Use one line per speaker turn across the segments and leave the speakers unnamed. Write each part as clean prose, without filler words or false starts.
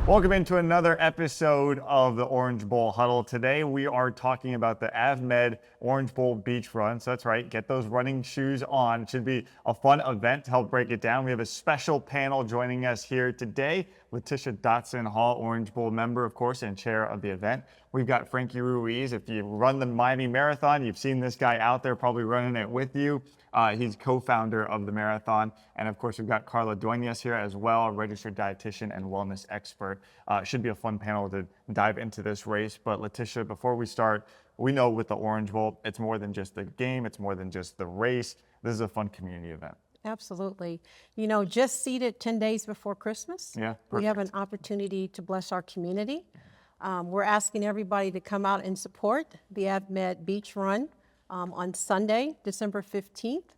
Welcome into another episode of the Orange Bowl Huddle. Today we are talking about the AvMed Orange Bowl Beach Run. So that's right, get those running shoes on. It should be a fun event to help break it down. We have a special panel joining us here today. LaTessa Dotson Hall, Orange Bowl member, of course, and chair of the event. We've got Frankie Ruiz. If you run the Miami Marathon, you've seen this guy out there probably running it with you. He's co-founder of the marathon. And of course, we've got Carla Duenas here as well, a registered dietitian and wellness expert. Should be a fun panel to dive into this race. But LaTessa, before we start, we know with the Orange Bowl, it's more than just the game. It's more than just the race. This is a fun community event.
Absolutely. You know, just seated 10 days before Christmas, we have an opportunity to bless our community. We're asking everybody to come out and support the AvMed Beach Run on Sunday, December 15th.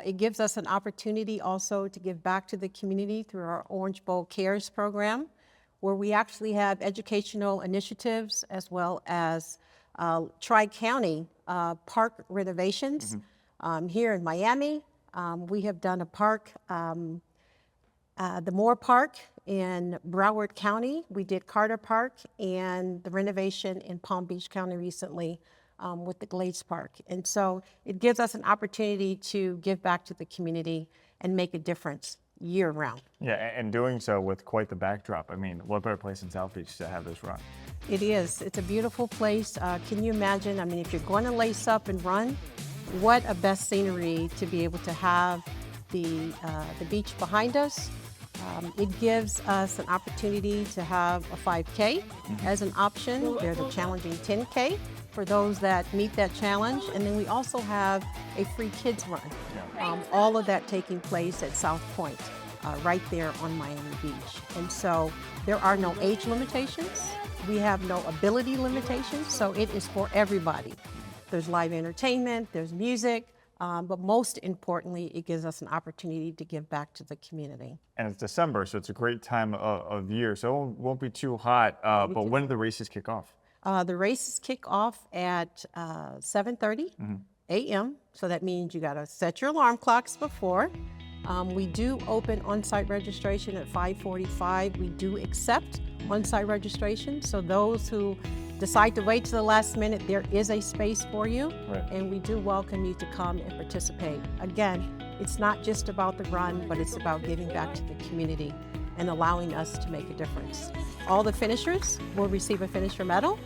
It gives us an opportunity also to give back to the community through our Orange Bowl Cares program, where we actually have educational initiatives as well as Tri-County park renovations. Here in Miami, we have done a park, the Moore Park in Broward County. We did Carter Park and the renovation in Palm Beach County recently with the Glades Park. And so it gives us an opportunity to give back to the community and make a difference year round.
Yeah, and doing so with quite the backdrop. I mean, what better place in South Beach to have this run?
It is. It's a beautiful place. Can you imagine? I mean, if you're going to lace up and run, what a best scenery to be able to have the beach behind us. It gives us an opportunity to have a 5K as an option. There's a challenging 10K for those that meet that challenge. And then we also have a free kids run. All of that taking place at South Point, right there on Miami Beach. And so there are no age limitations. We have no ability limitations. So it is for everybody. There's live entertainment, there's music, but most importantly, it gives us an opportunity to give back to the community.
And it's December, so it's a great time of year, so it won't be too hot. But when do the races kick off?
The races kick off at 7:30 a.m., so that means you gotta set your alarm clocks before. We do open on-site registration at 5:45. We do accept on-site registration, so those who decide to wait to the last minute, there is a space for you, and we do welcome you to come and participate. Again, it's not just about the run, but it's about giving back to the community and allowing us to make a difference. All the finishers will receive a finisher medal,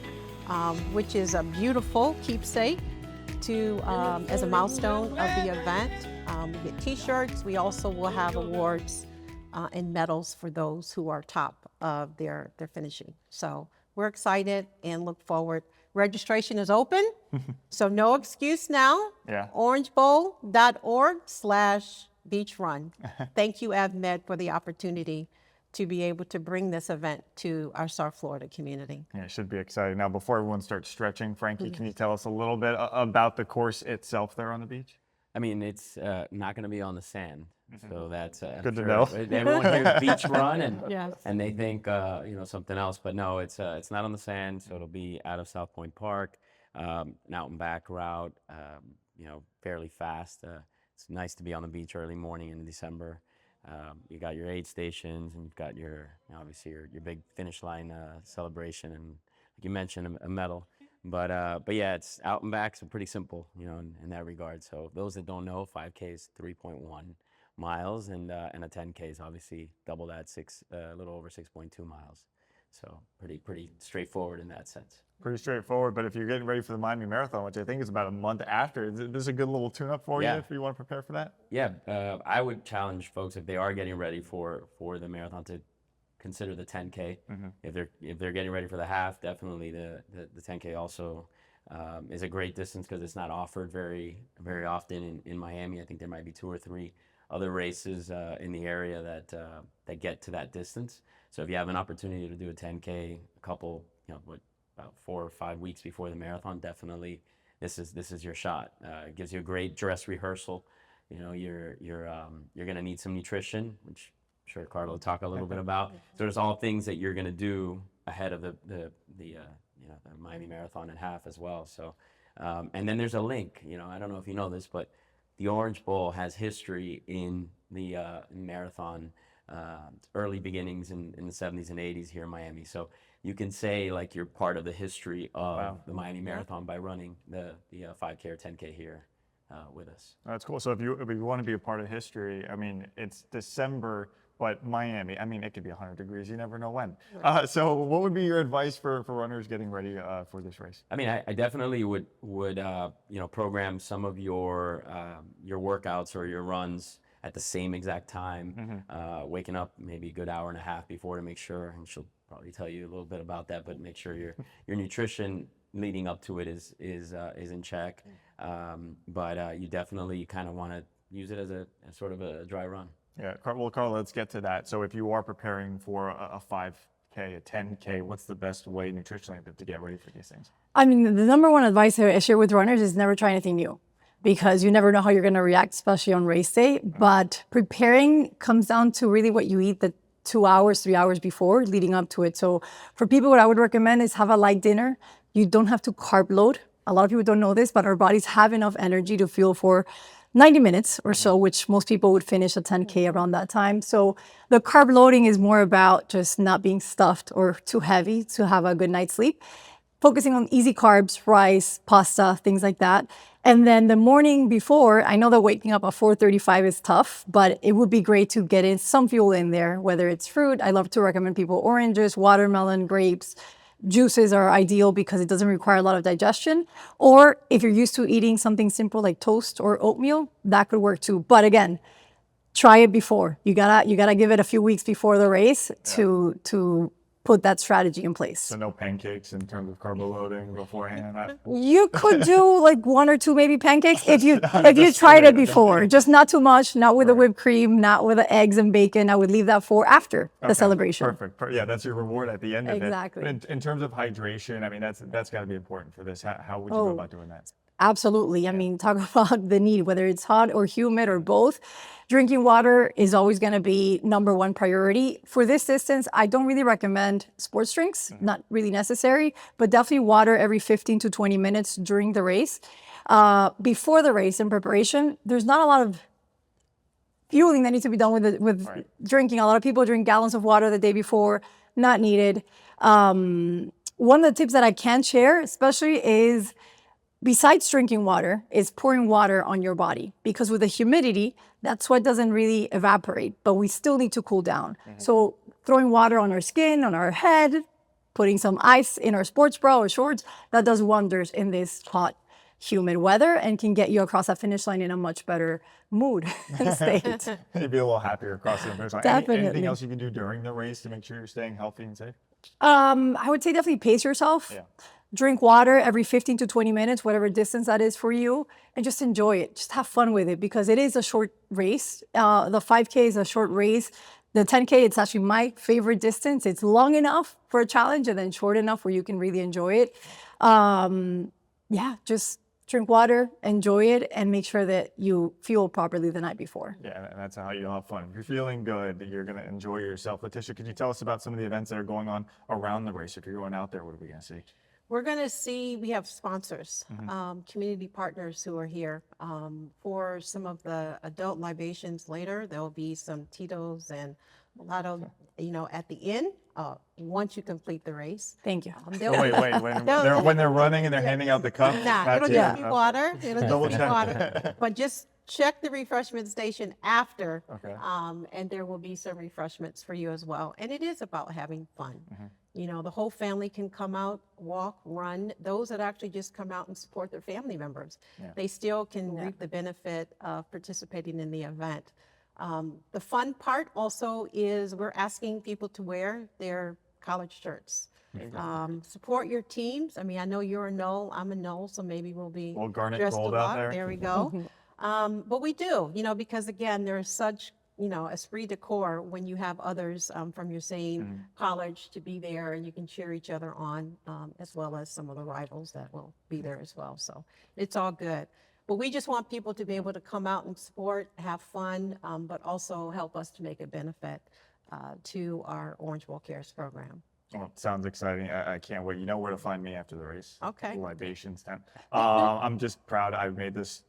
which is a beautiful keepsake to as a milestone of the event. We get t-shirts. We also will have awards and medals for those who are top of their finishing. So we're excited and look forward. Registration is open, so no excuse now. orangebowl.org/beachrun. Thank you, AvMed, for the opportunity to be able to bring this event to our South Florida community.
Yeah, it should be exciting. Now, before everyone starts stretching, Frankie, can you tell us a little bit about the course itself there on the beach?
I mean, it's not going to be on the sand, so that's
good to know.
Everyone hears beach run and
Yes.
and they think something else, but no, it's not on the sand, so it'll be out of South Point Park, an out and back route, fairly fast. It's nice to be on the beach early morning in December. You got your aid stations, and you've got obviously your big finish line celebration, and like you mentioned, a medal. But yeah, it's out and back, so pretty simple, in that regard. So those that don't know, 5K is 3.1 miles, and a 10K is obviously double that, a little over 6.2 miles. So pretty straightforward in that sense.
Pretty straightforward, but if you're getting ready for the Miami Marathon, which I think is about a month after, this is a good little tune-up for you if you want to prepare for that?
Yeah, I would challenge folks, if they are getting ready for the marathon, to consider the 10K. If they're getting ready for the half, definitely the 10K also is a great distance because it's not offered very often in Miami. I think there might be 2 or 3 other races in the area that get to that distance. So if you have an opportunity to do a 10K a couple, about 4 or 5 weeks before the marathon, definitely this is your shot. It gives you a great dress rehearsal. You're gonna need some nutrition, which I'm sure Carla will talk a little bit about. So there's all things that you're gonna do ahead of the Miami Marathon and half as well. So and then there's a link. I don't know if you know this, but the Orange Bowl has history in the marathon, early beginnings in the 70s and 80s here in Miami. So you can say like you're part of the history of the Miami Marathon by running the 5K or 10K here with us.
That's cool. So if you want to be a part of history, I mean, it's December, but Miami, I mean, it could be 100 degrees. You never know when. So what would be your advice for runners getting ready for this race?
I mean, I definitely would program some of your workouts or your runs at the same exact time, waking up maybe a good hour and a half before to make sure, and she'll probably tell you a little bit about that, but make sure your nutrition leading up to it is in check. But you definitely kind of want to use it as a sort of a dry run.
Yeah, well, Carla, let's get to that. So if you are preparing for a 5K, a 10K, what's the best way nutritionally to get ready for these things?
I mean, the number one advice I share with runners is never try anything new, because you never know how you're going to react, especially on race day. But preparing comes down to really what you eat the 2 hours, 3 hours before leading up to it. So for people, what I would recommend is have a light dinner. You don't have to carb load. A lot of people don't know this, but our bodies have enough energy to fuel for 90 minutes or so, which most people would finish a 10K around that time. So the carb loading is more about just not being stuffed or too heavy to have a good night's sleep. Focusing on easy carbs, rice, pasta, things like that. And then the morning before, I know that waking up at 4:35 is tough, but it would be great to get in some fuel in there, whether it's fruit. I love to recommend people oranges, watermelon, grapes. Juices are ideal because it doesn't require a lot of digestion. Or if you're used to eating something simple like toast or oatmeal, that could work too. But again, try it before. You gotta give it a few weeks before the race to put that strategy in place.
So no pancakes in terms of carb loading beforehand?
You could do like 1 or 2 maybe pancakes if you tried it before. Just not too much, not with the whipped cream, not with the eggs and bacon. I would leave that for after the celebration.
Perfect. Yeah, that's your reward at the end of it.
Exactly.
But in terms of hydration, I mean, that's got to be important for this. How would you go about doing that?
Absolutely. I mean, talk about the need, whether it's hot or humid or both. Drinking water is always going to be number one priority. For this distance, I don't really recommend sports drinks, not really necessary, but definitely water every 15 to 20 minutes during the race. Before the race in preparation, there's not a lot of fueling that needs to be done with drinking. A lot of people drink gallons of water the day before, not needed. One of the tips that I can share, especially, is besides drinking water, is pouring water on your body, because with the humidity, that sweat doesn't really evaporate, but we still need to cool down. So throwing water on our skin, on our head, putting some ice in our sports bra or shorts, that does wonders in this hot, humid weather and can get you across that finish line in a much better mood and state.
You'd be a little happier across the finish line.
Definitely.
Anything else you can do during the race to make sure you're staying healthy and safe?
I would say definitely pace yourself.
Yeah.
Drink water every 15 to 20 minutes, whatever distance that is for you, and just enjoy it. Just have fun with it, because it is a short race. The 5K is a short race. The 10K, it's actually my favorite distance. It's long enough for a challenge and then short enough where you can really enjoy it. Just drink water, enjoy it, and make sure that you fuel properly the night before.
Yeah, and that's how you'll have fun. If you're feeling good, you're going to enjoy yourself. LaTessa, could you tell us about some of the events that are going on around the race? If you're going out there, what are we going to see?
We're going to see, we have sponsors, community partners who are here. For some of the adult libations later, there will be some Tito's and mulatto, at the end, once you complete the race.
Thank you.
Wait. When they're running and they're handing out the cup?
It'll just be water. It'll just be
check.
water. But just check the refreshment station after,
Okay.
and there will be some refreshments for you as well. And it is about having fun. The whole family can come out, walk, run. Those that actually just come out and support their family members, they still can reap the benefit of participating in the event. The fun part also is we're asking people to wear their college shirts. Support your teams. I mean, I know you're a Knoll, I'm a Knoll, so maybe we'll be
garnet
dressed
gold
a
out
lot.
there.
There we go. But we do, because again, there's such, esprit de corps when you have others from your same college to be there, and you can cheer each other on, as well as some of the rivals that will be there as well. So it's all good. But we just want people to be able to come out and support, have fun, but also help us to make a benefit to our Orange Bowl Cares program.
Well, sounds exciting. I can't wait. You know where to find me after the race.
Okay.
Libations tent. I'm just proud I made this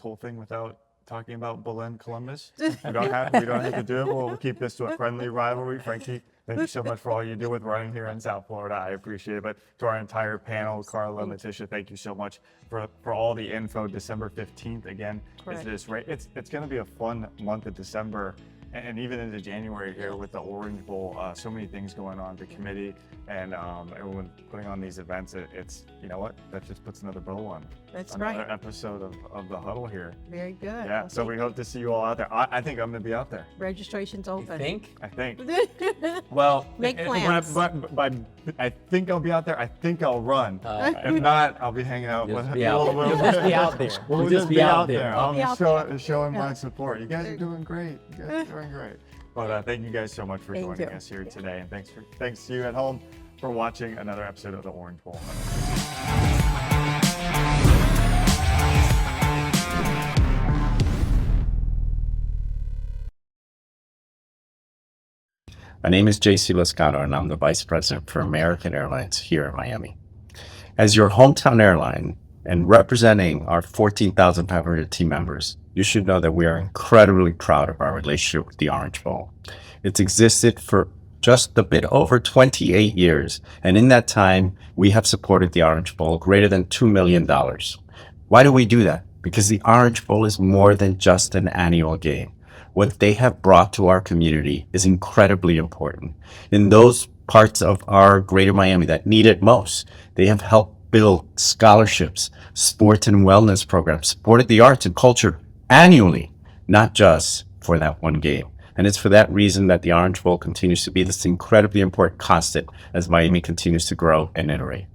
whole thing without talking about Berlin, Columbus. We don't have to do it. We'll keep this to a friendly rivalry. Frankie, thank you so much for all you do with running here in South Florida. I appreciate it. But to our entire panel, Carla, LaTessa, thank you so much for all the info. December 15th, again, is this right? It's going to be a fun month of December. And even into January here with the Orange Bowl, so many things going on, the committee and everyone putting on these events. It's, you know what, that just puts another bow on another episode of the Huddle here.
Very good.
Yeah,
Well,
so we hope to see you all out there. I think I'm going to be out there.
registration's open.
I think.
Well,
Make plans.
But I think I'll be out there. I think I'll run. If not, I'll be hanging out with
be out there. You'll just be out there.
We'll
You'll
just be out there.
Be
I'm
out
showing my support. You guys are doing great. You guys are doing great. But thank you guys so much for
Thank
joining
you.
us here today. And thanks to you at home for watching another episode of the Orange Bowl.
My name is JC Lascano, and I'm the Vice President for American Airlines here in Miami. As your hometown airline and representing our 14,500 team members, you should know that we are incredibly proud of our relationship with the Orange Bowl. It's existed for just a bit over 28 years, and in that time, we have supported the Orange Bowl greater than $2 million. Why do we do that? Because the Orange Bowl is more than just an annual game. What they have brought to our community is incredibly important. In those parts of our greater Miami that need it most, they have helped build scholarships, sports and wellness programs, supported the arts and culture annually, not just for that one game. And it's for that reason that the Orange Bowl continues to be this incredibly important constant as Miami continues to grow and iterate.